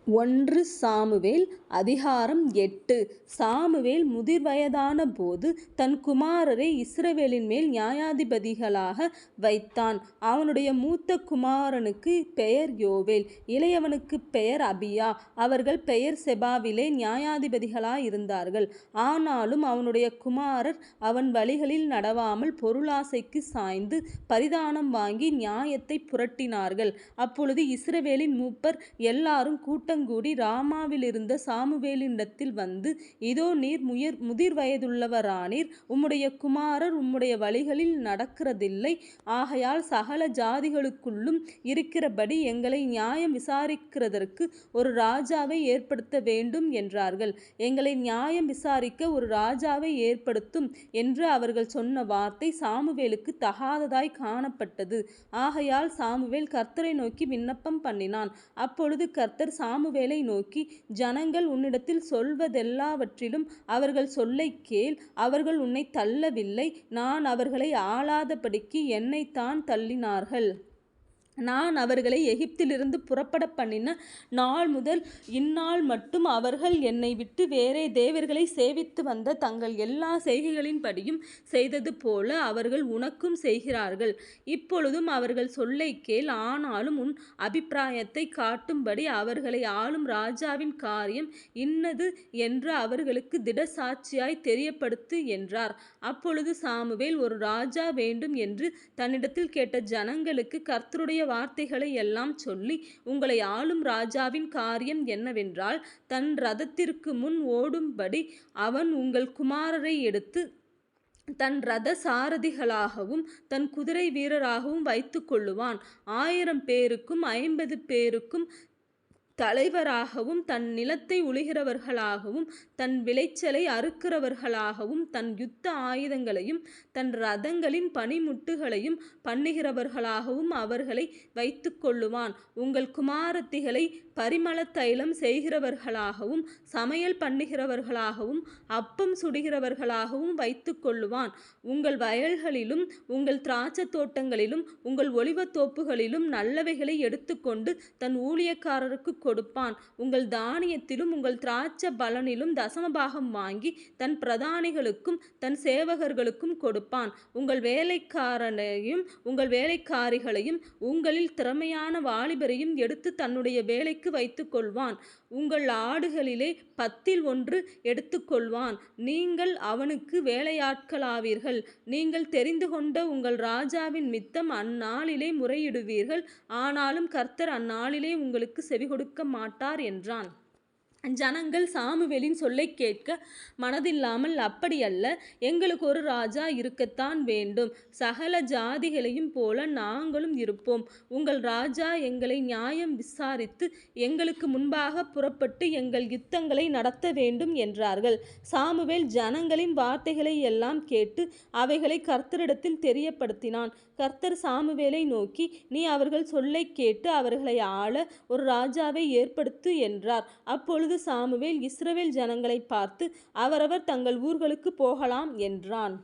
ஒன்று சாமுவேல் அதிகாரம் 8. சாமுவேல் முதிர்வயதான போது தன் குமாரரை இஸ்ரவேலின் மேல் நியாயாதிபதிகளாக வைத்தான். அவனுடைய மூத்த குமாரனுக்கு பெயர் யோவேல், இளையவனுக்கு பெயர் அபியா. அவர்கள் பெயர் செபாவிலே நியாயாதிபதிகளாயிருந்தார்கள். ஆனாலும் அவனுடைய குமாரர் அவன் வழிகளில் நடவாமல் பொருளாசைக்கு சாய்ந்து பரிதானம் வாங்கி நியாயத்தை புரட்டினார்கள். அப்பொழுது இஸ்ரவேலின் மூப்பர் எல்லாரும் கூட்டம் கூடி ராமாவிலிருந்த சாமுவேலினிடத்தில் வந்து, இதோ நீர் முதிர் வயதுள்ளவரானீர், உம்முடைய குமாரர் உம்முடைய வழிகளில் நடக்கிறதில்லை. ஆகையால் சகல ஜாதிகளுக்குள்ளும் இருக்கிறபடி எங்களை நியாயம் விசாரிக்கிறதற்கு ஒரு ராஜாவை ஏற்படுத்த வேண்டும் என்றார்கள். எங்களை நியாயம் விசாரிக்க ஒரு ராஜாவை ஏற்படுத்தும் என்று அவர்கள் சொன்ன வார்த்தை சாமுவேலுக்கு தகாததாய் காணப்பட்டது. ஆகையால் சாமுவேல் கர்த்தரை நோக்கி விண்ணப்பம் பண்ணினான். அப்பொழுது கர்த்தர் சாமுவேலை நோக்கி, ஜனங்கள் உன்னிடத்தில் சொல்வதெல்லாவற்றிலும் அவர்கள் சொல்லைக் கேள். அவர்கள் உன்னை தள்ளவில்லை, நான் அவர்களை ஆளாதபடிக்கு என்னைத்தான் தள்ளினார்கள். நான் அவர்களை எகிப்திலிருந்து புறப்பட பண்ணின நாள் முதல் இந்நாள் மட்டும் அவர்கள் என்னை விட்டு வேறே தேவர்களை சேவித்து வந்த தங்கள் எல்லா செய்கைகளின்படியும் செய்தது போல அவர்கள் உனக்கும் செய்கிறார்கள். இப்பொழுதும் அவர்கள் சொல்லை கேள். ஆனாலும் உன் அபிப்பிராயத்தை காட்டும்படி அவர்களை ஆளும் ராஜாவின் காரியம் இன்னது என்று அவர்களுக்கு திடசாட்சியாய் தெரியப்படுத்து என்றார். அப்பொழுது சாமுவேல் ஒரு ராஜா வேண்டும் என்று தன்னிடத்தில் கேட்ட ஜனங்களுக்கு கர்த்தருடைய வார்த்தைகளை எல்லாம் சொல்லி, உங்களை ஆளும் ராஜாவின் காரியம் என்னவென்றால், தன் இரதத்திற்கு முன் ஓடும்படி அவன் உங்கள் குமாரரை எடுத்து தன் இரத சாரதிகளாகவும் தன் குதிரை வீரராகவும் வைத்து கொள்ளுவான். 1000 பேருக்கும் 50 பேருக்கும் தலைவராகவும் தன் நிலத்தை உழுகிறவர்களாகவும் தன் விளைச்சலை அறுக்கிறவர்களாகவும் தன் யுத்த ஆயுதங்களையும் தன் இரதங்களின் பனிமுட்டுகளையும் பண்ணுகிறவர்களாகவும் அவர்களை வைத்து கொள்ளுவான். உங்கள் குமாரத்திகளை பரிமள தைலம் செய்கிறவர்களாகவும் சமையல் பண்ணுகிறவர்களாகவும் அப்பம் சுடுகிறவர்களாகவும் வைத்து கொள்ளுவான். உங்கள் வயல்களிலும் உங்கள் திராட்சை தோட்டங்களிலும் உங்கள் ஒலிவத் தோப்புகளிலும் நல்லவைகளை எடுத்துக்கொண்டு தன் ஊழியக்காரருக்கு கொடுப்பான். உங்கள் தானியத்திலும் உங்கள் திராட்சை பலனிலும் தசமபாகம் வாங்கி தன் பிரதானிகளுக்கும் தன் சேவகர்களுக்கும் கொடுப்பான். உங்கள் வேலைக்காரனையும் உங்கள் வேலைக்காரிகளையும் உங்களில் திறமையான வாலிபரையும் எடுத்து தன்னுடைய வேலைக்கு வைத்து கொள்வான். உங்கள் ஆடுகளிலே 10 1 எடுத்துக்கொள்வான். நீங்கள் அவனுக்கு வேலையாட்களாவீர்கள். நீங்கள் தெரிந்து கொண்ட உங்கள் ராஜாவின் மித்தம் அந்நாளிலே முறையிடுவீர்கள். ஆனாலும் கர்த்தர் அந்நாளிலே உங்களுக்கு செவிகொடுக்க மாட்டார் என்றான். ஜனங்கள் சாமுவேலின் சொல்லை கேட்க மனதில்லாமல், அப்படியல்ல, எங்களுக்கு ஒரு ராஜா இருக்கத்தான் வேண்டும். சகல ஜாதிகளையும் போல நாங்களும் இருப்போம். உங்கள் ராஜா எங்களை நியாயம் விசாரித்து எங்களுக்கு முன்பாக புறப்பட்டு எங்கள் யுத்தங்களை நடத்த வேண்டும் என்றார்கள். சாமுவேல் ஜனங்களின் வார்த்தைகளை எல்லாம் கேட்டு அவைகளை கர்த்தரிடத்தில் தெரியப்படுத்தினான். கர்த்தர் சாமுவேலை நோக்கி, நீ அவர்கள் சொல்லை கேட்டு அவர்களை ஆள ஒரு ராஜாவை ஏற்படுத்து என்றார். அப்பொழுது சாமுவேல் இஸ்ரவேல் ஜனங்களை பார்த்து, அவரவர் தங்கள் ஊர்களுக்கு போகலாம் என்றான்.